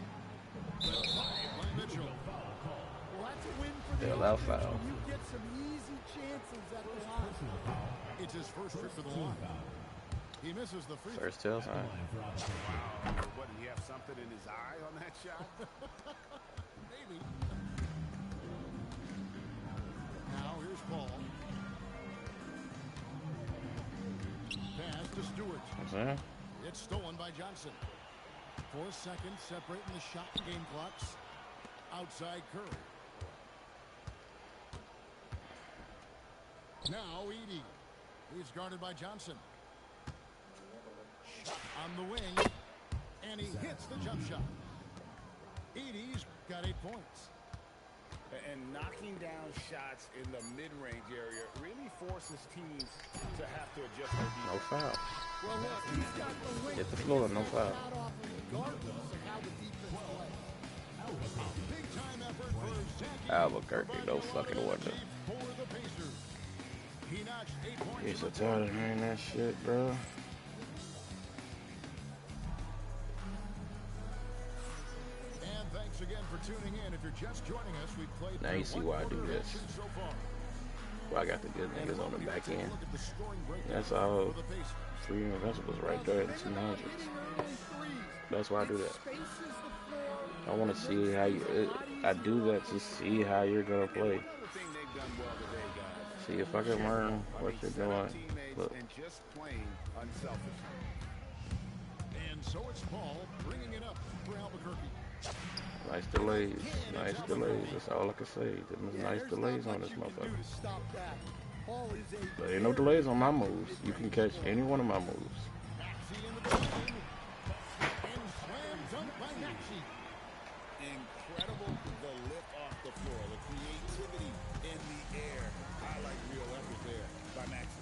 Speaker 3: By Mitchell.
Speaker 5: Well, that's a win for the
Speaker 1: They allow
Speaker 5: offense
Speaker 1: foul.
Speaker 5: when you get some easy chances at the line.
Speaker 3: It's his first trip to the line. He misses the free throw.
Speaker 1: First tell sign.
Speaker 2: Wow. What, did he have something in his eye on that shot?
Speaker 3: Maybe. Now here's Paul. Pass to Stewart.
Speaker 1: I'm saying?
Speaker 3: It's stolen by Johnson. 4 seconds separating the shot and game clocks. Outside Curry. Now Edey. He's guarded by Johnson. Shot on the wing. And he hits the jump shot. Edey's got 8 points.
Speaker 2: And knocking down shots in the mid-range area really forces teams to have to adjust their
Speaker 1: No
Speaker 2: defense.
Speaker 1: foul.
Speaker 5: Well, look, he's got the length
Speaker 1: Hit the
Speaker 5: to
Speaker 1: floor,
Speaker 5: get
Speaker 1: no
Speaker 5: that
Speaker 1: foul.
Speaker 5: shot off regardless of how the defense plays.
Speaker 3: Big time effort for Zach
Speaker 1: Albuquerque, no fucking wonder.
Speaker 3: for the Pacers. He notched 8 points.
Speaker 1: He's so tired of hearing that shit, bro.
Speaker 3: And thanks again for tuning in. If you're just joining us, we've played
Speaker 1: Now you see why I do this.
Speaker 3: so far.
Speaker 1: Well, I got the good niggas on the back end.
Speaker 3: Look at the scoring breakdown
Speaker 1: That's all
Speaker 3: for the Pacers.
Speaker 1: free and vegetables right there in the 200s. That's why I do that. I want to see how you. I do that to see how you're gonna play.
Speaker 2: Another thing they've done well today, guys.
Speaker 1: See if I can learn what you're doing.
Speaker 2: Teammates
Speaker 1: Look,
Speaker 2: and just playing unselfish.
Speaker 3: And so it's Paul bringing it up for Albuquerque.
Speaker 1: nice delays, nice delays. That's all I can say. There's nice delays on this motherfucker. But ain't no delays on my moves. You can catch any one of my moves.
Speaker 3: Maxey in the lane. And slam dunk by Maxey.
Speaker 2: Incredible the lift off the floor, the creativity in the air. Highlight real effort there by Maxey.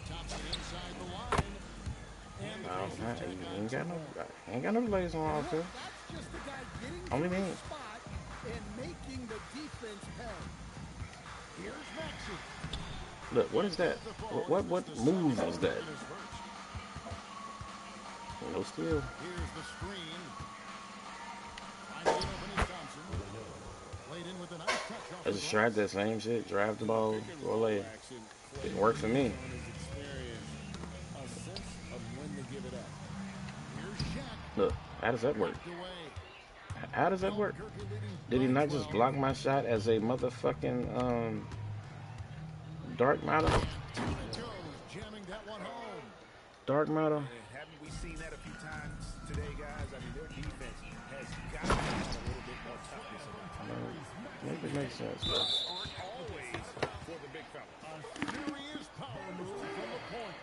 Speaker 3: Thompson inside the line. And the
Speaker 1: I
Speaker 3: Pacers take
Speaker 1: ain't got no,
Speaker 3: on
Speaker 1: I ain't got no delays on offense.
Speaker 5: That's just the guy getting
Speaker 1: Only
Speaker 5: to
Speaker 1: me.
Speaker 5: the spot and making the defense pay.
Speaker 3: Here's Maxey.
Speaker 1: Look, what is that? What move is that? No steal.
Speaker 3: Here's the screen. Finding it open is Thompson. Played in with a nice touch off
Speaker 1: I
Speaker 3: the
Speaker 1: just
Speaker 3: glass.
Speaker 1: tried that same shit. Drive the ball, go away. Didn't work for me.
Speaker 2: A sense of when to give it up.
Speaker 3: Here's Shaq.
Speaker 1: Look, how does that work?
Speaker 3: Knocked away.
Speaker 1: How does that work?
Speaker 3: Albuquerque leading
Speaker 1: Did he
Speaker 3: by
Speaker 1: not just
Speaker 3: 12.
Speaker 1: block my shot as a motherfucking dark matter?
Speaker 3: Down it goes, jamming that one home.
Speaker 1: Dark matter?
Speaker 2: And haven't we seen that a few times today, guys? I mean, their defense has got to have a little bit more toughness about it.
Speaker 1: Make it make sense, bro.
Speaker 2: Aren't always for the big fella.
Speaker 3: A serious power move from the point.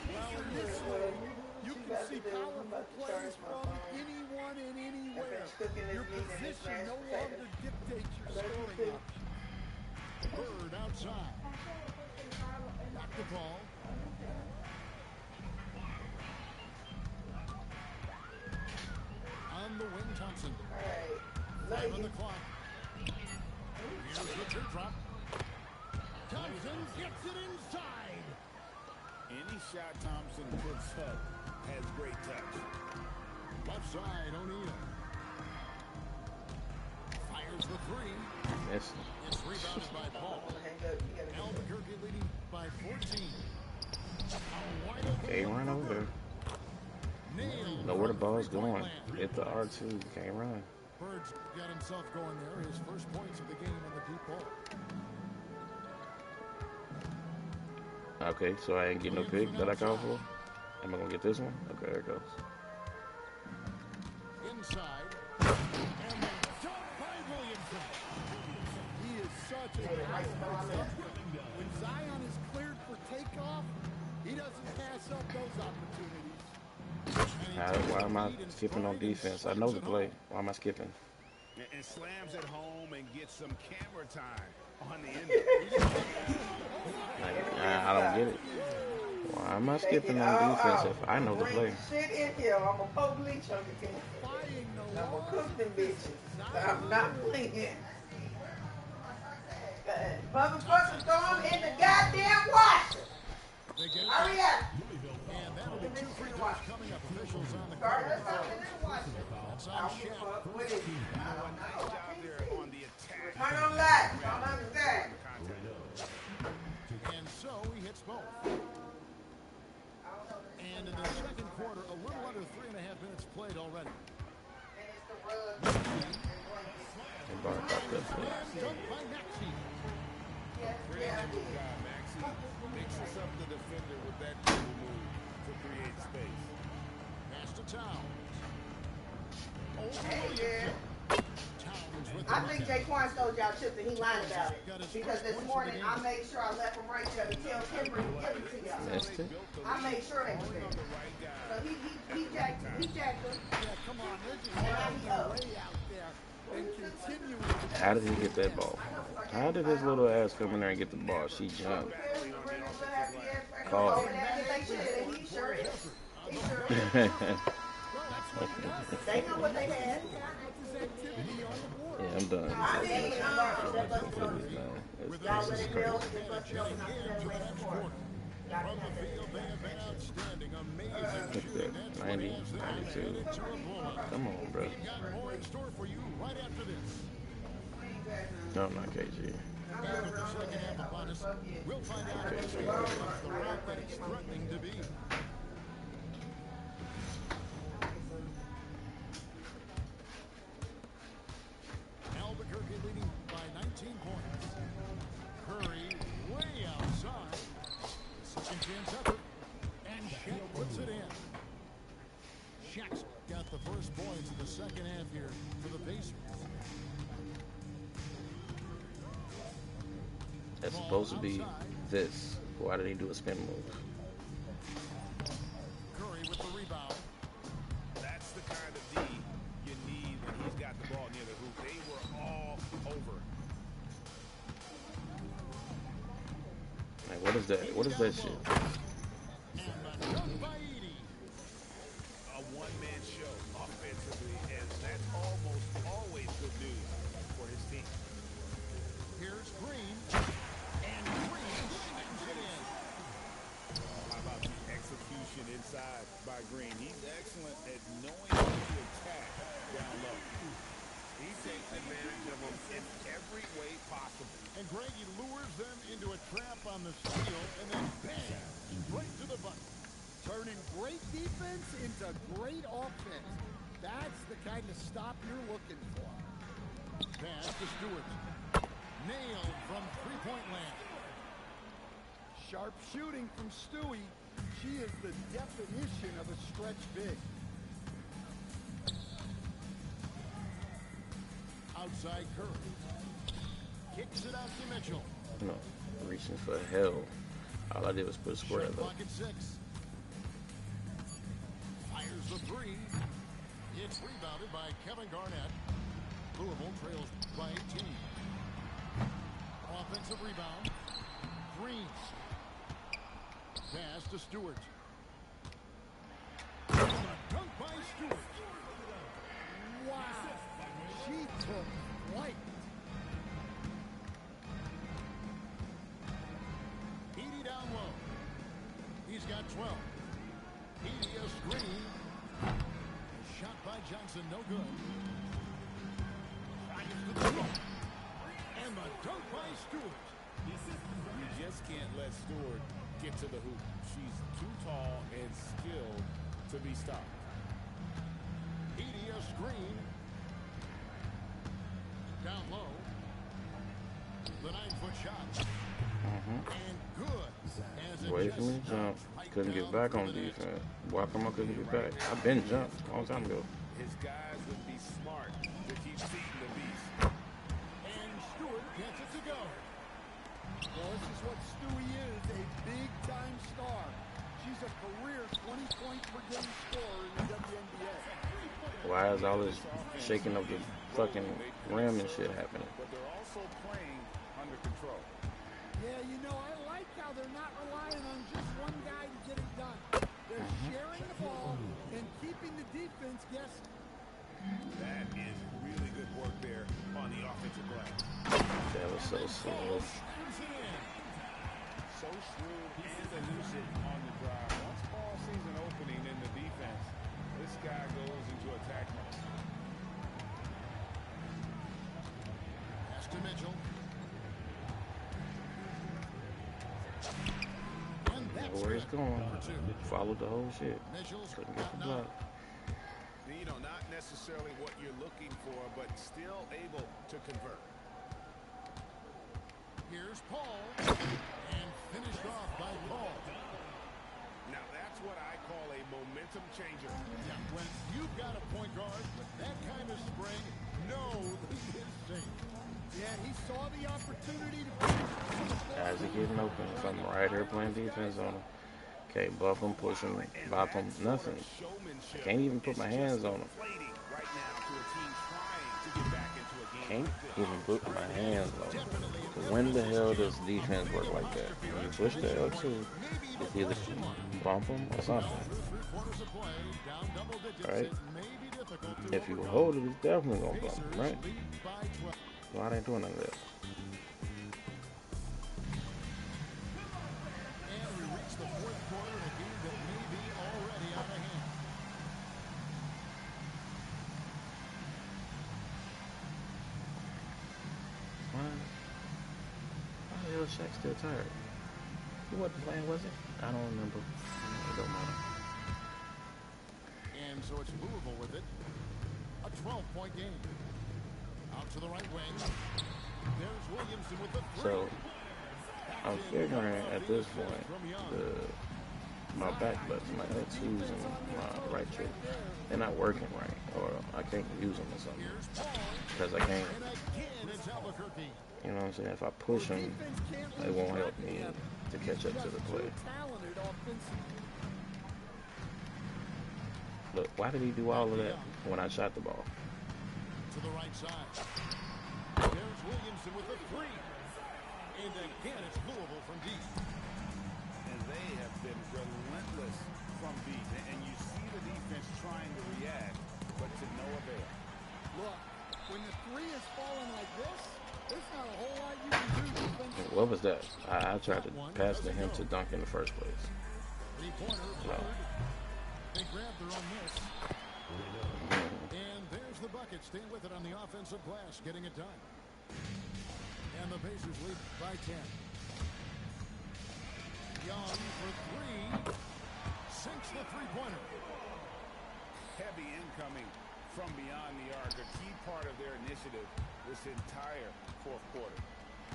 Speaker 5: Well, in this league, you can see powerful plays from anyone and anywhere. Your position no longer dictates your scoring option.
Speaker 3: Bird outside. Back the ball. On the wing, Thompson. 5 on the clock. Here's the teardrop. Thompson gets it inside.
Speaker 2: Any shot Thompson puts up has great touch.
Speaker 3: Left side, O'Neal. Fires the three.
Speaker 1: Yes.
Speaker 3: It's rebounded by Paul. Albuquerque leading by 14. A wide open
Speaker 1: Can't run over there.
Speaker 3: nail.
Speaker 1: Know where the ball's going. Hit the R2. Can't run.
Speaker 3: Bird's got himself going there. His first points of the game on the deep ball.
Speaker 1: Okay, so I ain't getting no pick that I called for. Am I gonna get this one? Okay, there it goes.
Speaker 3: Inside. And the dunk by Williamson.
Speaker 5: He is such a nice person. When Zion is clear doesn't pass up those opportunities.
Speaker 1: Why am I skipping on defense? I know the play. Why am I skipping?
Speaker 2: And slams it home and gets some camera time on the end.
Speaker 1: I don't get it. Why am I skipping on defense if I know the play?
Speaker 4: Shit in here. I'm a pour bleach on the fence. I'm gonna cook them bitches. I'm not playing. Motherfucker, throw them in the goddamn washer. Hurry up.
Speaker 3: And that'll be 2 free throws coming up. Officials on the
Speaker 4: Start
Speaker 3: court.
Speaker 4: us off in the washer.
Speaker 3: That's
Speaker 4: I
Speaker 3: on
Speaker 4: don't give a
Speaker 3: Shaq.
Speaker 4: fuck. What is it? I don't know. I
Speaker 2: Out
Speaker 4: can't
Speaker 2: there
Speaker 4: see.
Speaker 2: on the attack.
Speaker 4: Turn on lights. Don't understand.
Speaker 3: And so he hits both. And in the second quarter, a little under 3.5 minutes played already.
Speaker 4: And it's the rug.
Speaker 3: Dunk by Maxey.
Speaker 2: Maxey mixes up the defender with that dribble move to create space.
Speaker 3: Pass to Towns.
Speaker 4: Hey, yeah.
Speaker 3: Towns with the
Speaker 4: I think
Speaker 3: bucket.
Speaker 4: Jaquan stole y'all chips and he lied about it. Because this morning I made sure I left him right there to tell Kimberly to give it to y'all.
Speaker 1: Missed it.
Speaker 4: I made sure they was there. So he jacked him.
Speaker 5: Yeah, come on. They're just
Speaker 4: And now
Speaker 5: having
Speaker 4: he
Speaker 5: a
Speaker 4: up.
Speaker 5: way out there and continuing to
Speaker 1: How did he get that ball? How did his little ass come in there and get the ball? She jumped. Call.
Speaker 4: He sure is. He sure is. They know what they had.
Speaker 1: Yeah, I'm done.
Speaker 4: I mean,
Speaker 1: This
Speaker 4: y'all let
Speaker 1: is
Speaker 4: it
Speaker 1: crazy.
Speaker 4: build, it must build, and I said that last quarter. Y'all
Speaker 3: From
Speaker 4: didn't
Speaker 3: the
Speaker 4: have
Speaker 3: field, they have been outstanding. Amazing
Speaker 1: Look
Speaker 3: shooting.
Speaker 1: at
Speaker 3: That's
Speaker 1: that.
Speaker 3: what
Speaker 1: 90,
Speaker 3: has them
Speaker 1: 92.
Speaker 3: headed to a blowout.
Speaker 1: Come on, bro.
Speaker 3: We've got more in store for you right after this.
Speaker 1: No, not KG.
Speaker 3: And with the second half upon us, we'll find out if it's the route that it's threatening to be. Albuquerque leading by 19 points. Curry way outside. Second chance effort. And Shaq puts it in. Shaq's got the first points in the second half here for the Pacers.
Speaker 1: That's supposed to be this. Why did he do a spin move?
Speaker 3: Curry with the rebound.
Speaker 2: That's the kind of D you need when he's got the ball near the hoop. They were all over.
Speaker 1: Like, what is that? What is that shit?
Speaker 3: And the dunk by Edey.
Speaker 2: A one-man show offensively, and that's almost always good news for his team.
Speaker 3: Here's Green. And Green slams it in.
Speaker 2: How about the execution inside by Green? He's excellent at knowing how to attack down low. He takes advantage of them in every way possible.
Speaker 3: And Greg, he lures them into a trap on the steal, and then bang, straight to the bucket.
Speaker 5: turning great defense into great offense. That's the kind of stop you're looking for.
Speaker 3: Pass to Stewart. Nailed from three-point land.
Speaker 5: Sharp shooting from Stewie. She is the definition of a stretch big.
Speaker 3: Outside Curry. Kicks it out to Mitchell.
Speaker 1: No, reaching for hell. All I did was put a square
Speaker 3: Shot
Speaker 1: though.
Speaker 3: clock at 6. Fires the three. It's rebounded by Kevin Garnett. Louisville trails by 18. Offensive rebound. Green. Pass to Stewart. Dunk by Stewart.
Speaker 5: Wow. She took flight.
Speaker 3: Edey down low. He's got 12. Edey a screen. Shot by Johnson, no good. And the dunk by Stewart.
Speaker 2: You just can't let Stewart get to the hoop. She's too tall and skilled to be stopped.
Speaker 3: Edey a screen. Down low. The 9-foot shot. And good. As it
Speaker 1: Wait for me
Speaker 3: just
Speaker 1: to jump. Couldn't get back on defense. Why come I couldn't get back? I've been jumped a long time ago.
Speaker 2: His guys would be smart to keep feeding the beast.
Speaker 3: And Stewart gets it to go.
Speaker 5: Well, this is what Stewie is, a big-time star. She leading scorer in the WNBA.
Speaker 1: Why is all this shaking of the fucking rim and shit happening?
Speaker 2: But they're also playing under control.
Speaker 5: Yeah, you know, I like how they're not relying on just one guy to get it done. They're sharing the ball and keeping the defense guessing.
Speaker 2: That is really good work there on the offensive glass.
Speaker 1: That was so slow.
Speaker 2: So shrewd and elusive on the drive. Once ball sees an opening in the defense, this guy goes into attack mode.
Speaker 3: Pass to Mitchell. And that's
Speaker 1: Where he's
Speaker 3: good.
Speaker 1: going.
Speaker 3: Number 2.
Speaker 1: Followed the whole shit.
Speaker 3: Mitchell's
Speaker 1: Couldn't get the
Speaker 3: gotten
Speaker 1: block.
Speaker 3: up.
Speaker 2: You know, not necessarily what you're looking for, but still able to convert.
Speaker 3: Here's Paul. And finished off by Paul.
Speaker 2: Now, that's what I call a momentum changer.
Speaker 3: Yeah, when you've got a point guard with that kind of spring, know that he is safe.
Speaker 5: Yeah, he saw the opportunity to finish.
Speaker 1: Guys are getting open. So I'm right here playing defense on him. Okay, buff him, push him, bop him, nothing. I can't even put my hands on him. Can't even put my hands on him. When the hell does defense work like that? When you push the L2, it's either bump him or something. Right? If you hold it, it's definitely going to bump him, right? Why they ain't doing none of that?
Speaker 3: And we reach the fourth quarter in a game that may be already out of hand.
Speaker 1: Why the hell is Shaq still tired? He wasn't playing, was he? I don't remember. It don't matter.
Speaker 3: And so it's Louisville with it. A 12-point game. Out to the right wing. There's Williamson with the 3.
Speaker 1: So, I'm figuring at this point, my back buttons, my L2s and my right trigger, they're not working right, or I can't use them or something. Because I can't, you know what I'm saying? If I push them, it won't help me to catch up to the play. Look, why did he do all of that when I shot the ball?
Speaker 3: To the right side. There's Williamson with the 3. And again, it's Louisville from deep.
Speaker 2: And they have been relentless from deep. And you see the defense trying to react, but to no avail.
Speaker 5: Look, when the 3 is falling like this, there's not a whole lot you can do defensively.
Speaker 1: What was that? I tried to pass to him to dunk in the first place.
Speaker 3: Three-pointer, they grabbed their own miss. And there's the bucket. Staying with it on the offensive glass, getting it done. And the Pacers lead by 10. Young for 3. Sinks the three-pointer.
Speaker 2: Heavy incoming from beyond the arc, a key part of their initiative this entire fourth quarter.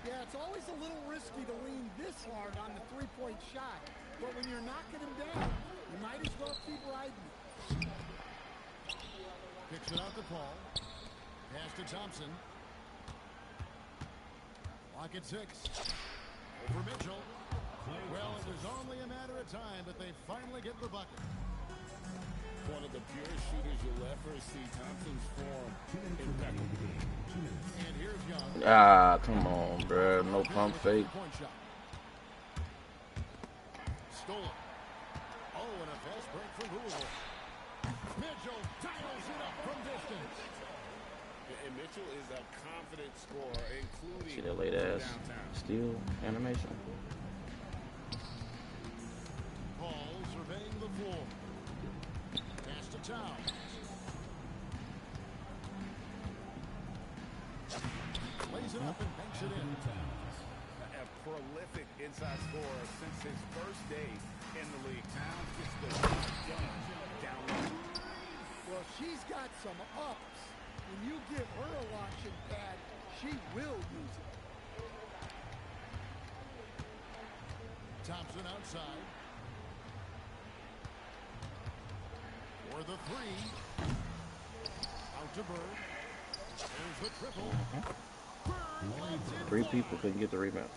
Speaker 5: Yeah, it's always a little risky to lean this hard on the three-point shot. But when you're knocking him down, you might as well keep riding it.
Speaker 3: Kicks it out to Paul. Pass to Thompson. Lock at 6. Over Mitchell. Well, it was only a matter of time, but they finally get the bucket.
Speaker 2: One of the purest shooters you'll ever see. Thompson's form impeccable.
Speaker 3: And here's Young.
Speaker 1: Ah, come on, bro. No pump fake.
Speaker 3: Stolen. Oh, and a fast break for Louisville. Mitchell dials it up from distance.
Speaker 2: And Mitchell is a confident scorer, including
Speaker 1: See that late ass steal animation?
Speaker 3: Paul surveying the floor. Pass to Towns. Lays it up and banks it in.
Speaker 2: a prolific inside scorer since his first day in the league. Towns gets the down low.
Speaker 5: Well, she's got some ups. When you give her a launching pad, she will use it.
Speaker 3: Thompson outside. For the 3. Out to Bird. There's the triple. Bird
Speaker 1: 3 people couldn't get the rebound.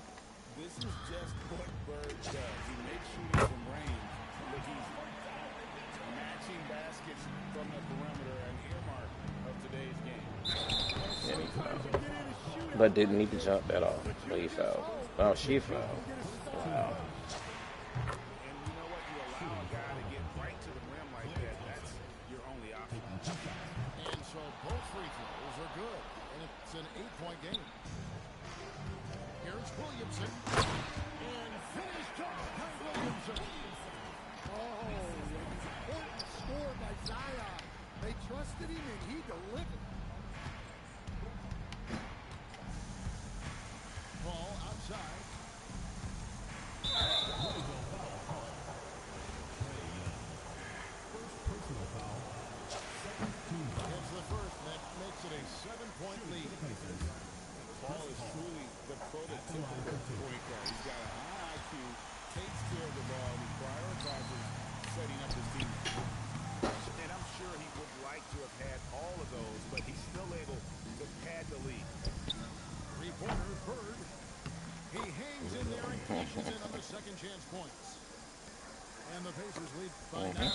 Speaker 2: This is just what Bird does. He makes shooting from range look easy. Match
Speaker 1: But didn't need to jump at all.
Speaker 2: But you
Speaker 1: But he
Speaker 2: just
Speaker 1: fouled.
Speaker 2: hope
Speaker 1: Oh,
Speaker 2: that
Speaker 1: she
Speaker 2: you
Speaker 1: fouled.
Speaker 2: don't get a stop.
Speaker 1: Wow.
Speaker 2: And you know what? You allow a guy to get right to the rim like that. That's your only option.
Speaker 3: And so both free throws are good. And it's an 8-point game. Here's Williamson. And finished off by Williamson.
Speaker 5: Oh, an important score by Zion. They trusted him and he delivered.
Speaker 3: Ball outside. It's the first, and that makes it a 7-point lead.
Speaker 2: Paul is truly the prototypical point guard. He's got a high IQ, takes care of the ball, and he prioritizes setting up his team. And I'm sure he would like to have had all of those, but he's still able to pad the lead.
Speaker 3: Three-pointer, Bird. He hangs in there and cashes in on the second chance points. And the Pacers lead by 9.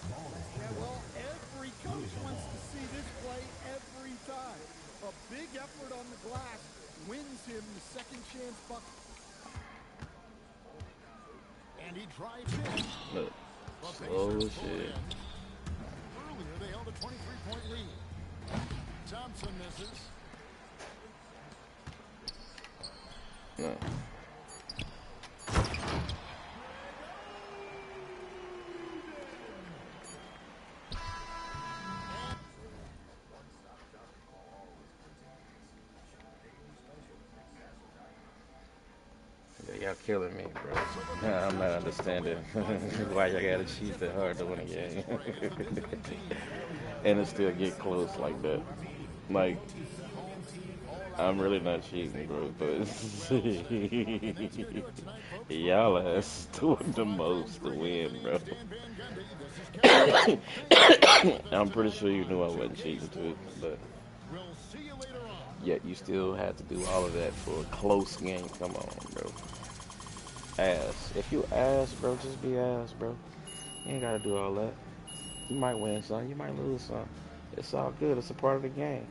Speaker 5: Yeah, well, every coach wants to see this play every time. A big effort on the glass wins him the second chance bucket.
Speaker 3: And he drives in.
Speaker 1: Look.
Speaker 3: The
Speaker 1: Oh,
Speaker 3: Pacers pull
Speaker 1: shit.
Speaker 3: in. Earlier, they held a 23-point lead. Thompson misses.
Speaker 1: No. Yeah, y'all killing me, bro. I'm not understanding why y'all gotta cheat that hard to win a game. And it still get close like that. Like, I'm really not cheating, bro, but y'all ass doing the most to win, bro. I'm pretty sure you knew I wasn't cheating too, but
Speaker 3: We'll see you later on.
Speaker 1: yet you still had to do all of that for a close game. Come on, bro. Ass. If you ass, bro, just be ass, bro. You ain't gotta do all that. You might win some, you might lose some. It's all good. It's a part of the game.